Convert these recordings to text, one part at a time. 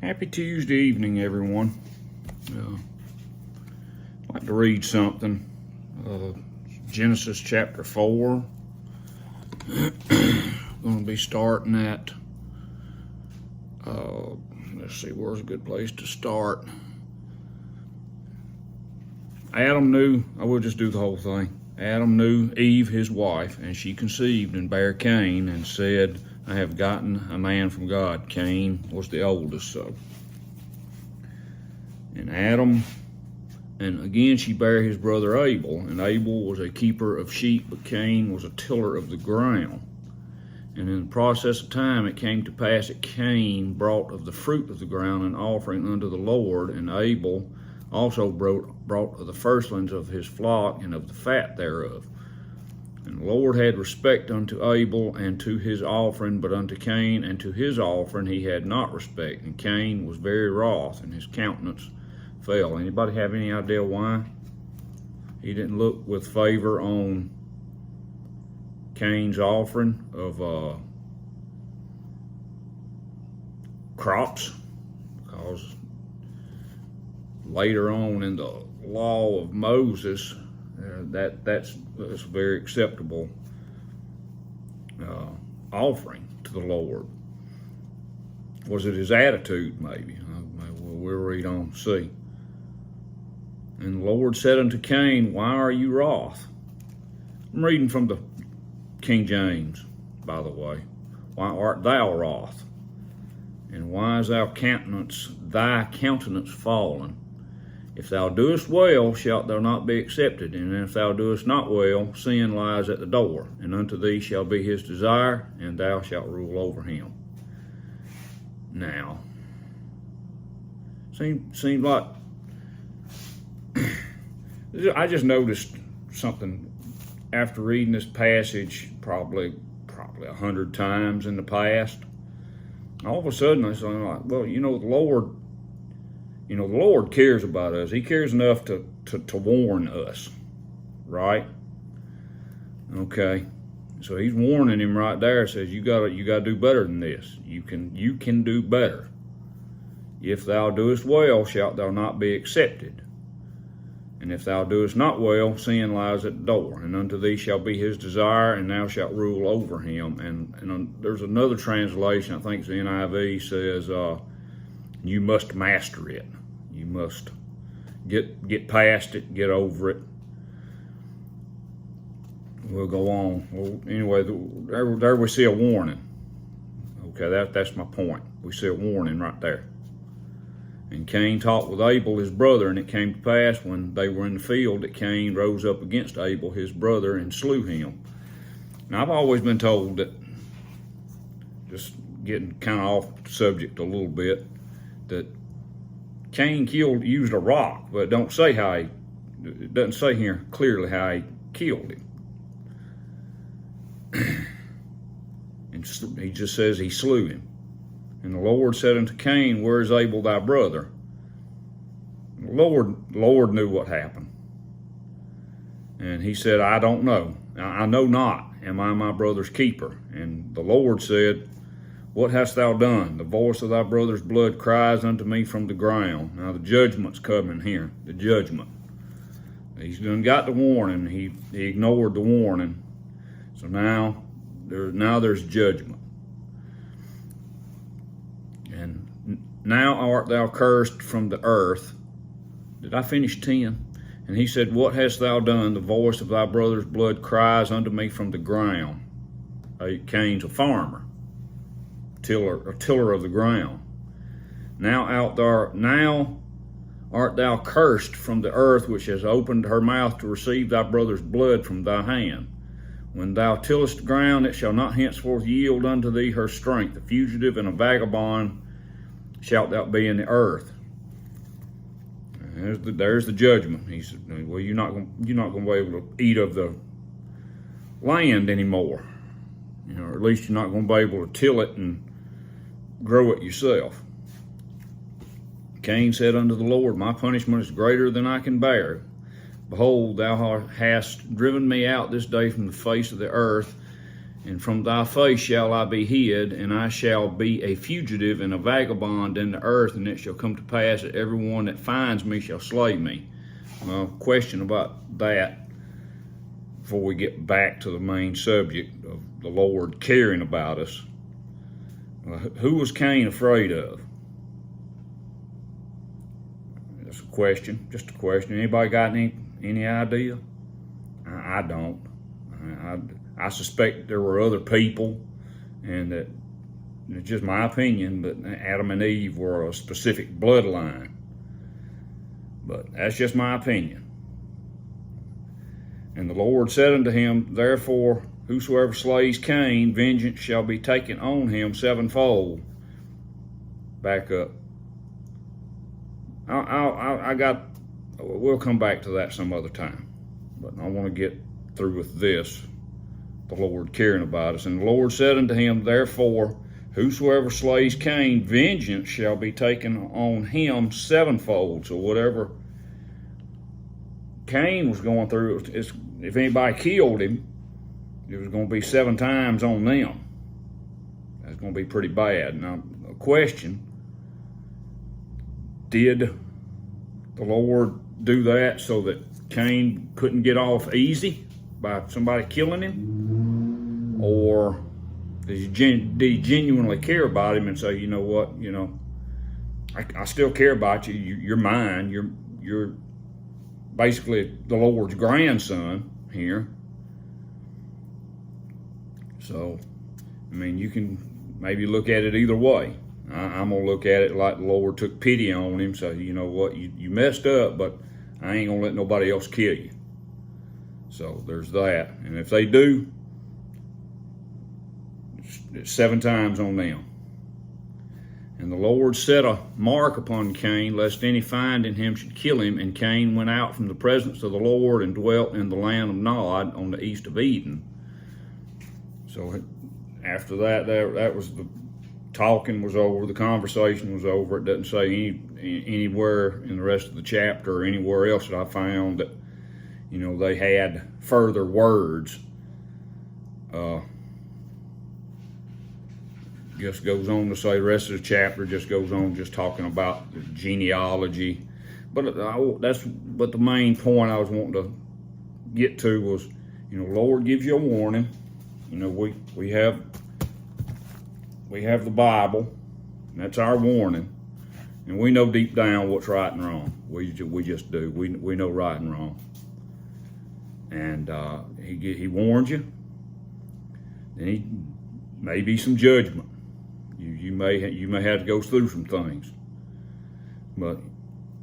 Happy Tuesday evening, everyone. I'd like to read something. Genesis chapter 4. Going to be starting at, let's see, where's a good place to start? Adam knew, I will just do the whole thing. Adam knew Eve, his wife, and she conceived and bare Cain and said, I have gotten a man from God. Cain was the oldest, so. And Adam, and again she bare his brother Abel, and Abel was a keeper of sheep, but Cain was a tiller of the ground. And in the process of time it came to pass that Cain brought of the fruit of the ground an offering unto the Lord, and Abel also brought of the firstlings of his flock and of the fat thereof. And the Lord had respect unto Abel and to his offering, but unto Cain and to his offering he had not respect. And Cain was very wroth, and his countenance fell. Anybody have any idea why? He didn't look with favor on Cain's offering of crops, because later on in the law of Moses, that's a very acceptable offering to the Lord. Was it his attitude, maybe? We'll read on and see. And the Lord said unto Cain, Why are you wroth? I'm reading from the King James, by the way. Why art thou wroth? And why is thy countenance fallen? If thou doest well, shalt thou not be accepted, and if thou doest not well, sin lies at the door, and unto thee shall be his desire, and thou shalt rule over him. Now, seems like I just noticed something after reading this passage probably 100 times in the past. All of a sudden, I was like, well, the Lord cares about us. He cares enough to warn us, right? Okay, so he's warning him right there. Says you gotta do better than this. You can do better. If thou doest well, shalt thou not be accepted. And if thou doest not well, sin lies at the door, and unto thee shall be his desire, and thou shalt rule over him. And there's another translation, I think it's the NIV, says you must master it. You must get past it, get over it. We'll go on. Well, anyway, there we see a warning. Okay, that's my point. We see a warning right there. And Cain talked with Abel, his brother, and it came to pass when they were in the field that Cain rose up against Abel, his brother, and slew him. Now, I've always been told that, just getting kind of off the subject a little bit, that Cain used a rock, but it doesn't say here clearly how he killed him. And he just says he slew him. And the Lord said unto Cain, Where is Abel thy brother? The Lord knew what happened. And he said, I don't know. I know not. Am I my brother's keeper? And the Lord said, What hast thou done? The voice of thy brother's blood cries unto me from the ground. Now the judgment's coming here. The judgment. He's done got the warning. He ignored the warning. So now there's judgment. And now art thou cursed from the earth. Did I finish 10? And he said, What hast thou done? The voice of thy brother's blood cries unto me from the ground. Cain's a farmer, a tiller of the ground. Now art thou cursed from the earth, which has opened her mouth to receive thy brother's blood from thy hand. When thou tillest the ground, it shall not henceforth yield unto thee her strength. A fugitive and a vagabond shalt thou be in the earth. There's the judgment. He said, well, you're not going to be able to eat of the land anymore. Or at least you're not going to be able to till it and grow it yourself. Cain said unto the Lord, My punishment is greater than I can bear. Behold, thou hast driven me out this day from the face of the earth, And from thy face shall I be hid, and I shall be a fugitive and a vagabond in the earth, and it shall come to pass that everyone that finds me shall slay me. Well, question about that before we get back to the main subject of the Lord caring about us. Who was Cain afraid of? That's a question, just a question. Anybody got any idea? I don't. I suspect there were other people, and that it's just my opinion, but Adam and Eve were a specific bloodline. But that's just my opinion. And the Lord said unto him, therefore, whosoever slays Cain, vengeance shall be taken on him sevenfold. Back up. We'll come back to that some other time. But I want to get through with this, the Lord caring about us. And the Lord said unto him, therefore, whosoever slays Cain, vengeance shall be taken on him sevenfold. So whatever Cain was going through, if anybody killed him, it was going to be 7 times on them. That's going to be pretty bad. Now, a question, did the Lord do that so that Cain couldn't get off easy by somebody killing him? Or did he genuinely care about him and say, you know what, I still care about you. You're mine. You're basically the Lord's grandson here. So, I mean, you can maybe look at it either way. I'm going to look at it like the Lord took pity on him. So, you know what, you messed up, but I ain't going to let nobody else kill you. So there's that. And if they do, it's 7 times on them. And the Lord set a mark upon Cain, lest any finding him should kill him. And Cain went out from the presence of the Lord and dwelt in the land of Nod on the east of Eden. So after that, that was the talking was over, the conversation was over. It doesn't say anywhere in the rest of the chapter or anywhere else that I found that, they had further words. Just goes on to say the rest of the chapter just goes on just talking about the genealogy. But the main point I was wanting to get to was, Lord gives you a warning. We have the Bible, and that's our warning, and we know deep down what's right and wrong. We just do. We know right and wrong, and he warns you. Then he may be some judgment. You may have to go through some things, but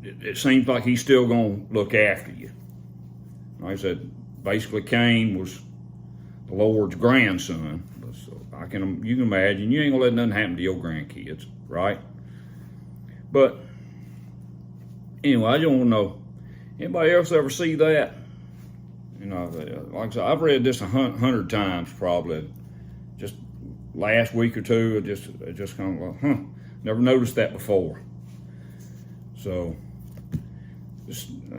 it seems like he's still going to look after you. Like I said, basically Cain was the Lord's grandson. So you can imagine, you ain't gonna let nothing happen to your grandkids, right? But anyway, I just want to know, anybody else ever see that? Like I said, I've read this 100 times probably. Just last week or two, I just kind of like, never noticed that before. So I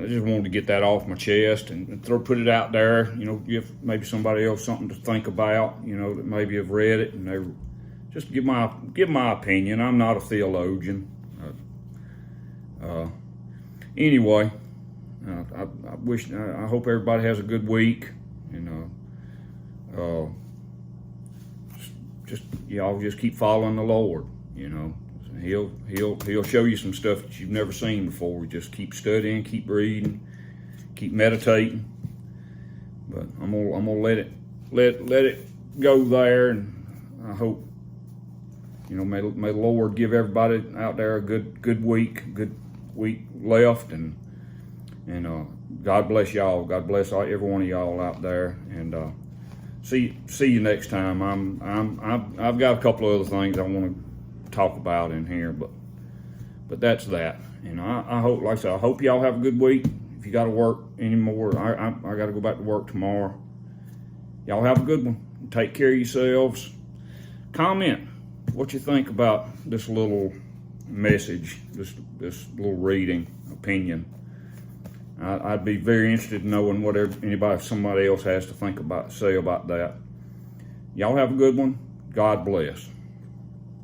just wanted to get that off my chest and put it out there. Give maybe somebody else something to think about. That maybe have read it and they just give my opinion. I'm not a theologian. Anyway, I hope everybody has a good week. Y'all just keep following the Lord. He'll show you some stuff that you've never seen before. Just keep studying, keep reading, keep meditating. But I'm gonna let it go there, and I hope may the Lord give everybody out there a good week left, and God bless y'all. God bless every one of y'all out there, and see you next time. I've got a couple of other things I want to talk about in here, but that's that. I hope, like I said, I hope y'all have a good week. If you got to work anymore, I got to go back to work tomorrow. Y'all have a good one. Take care of yourselves. Comment what you think about this little message, this little reading opinion. I'd be very interested in knowing what somebody else has to say about that. Y'all have a good one. God bless.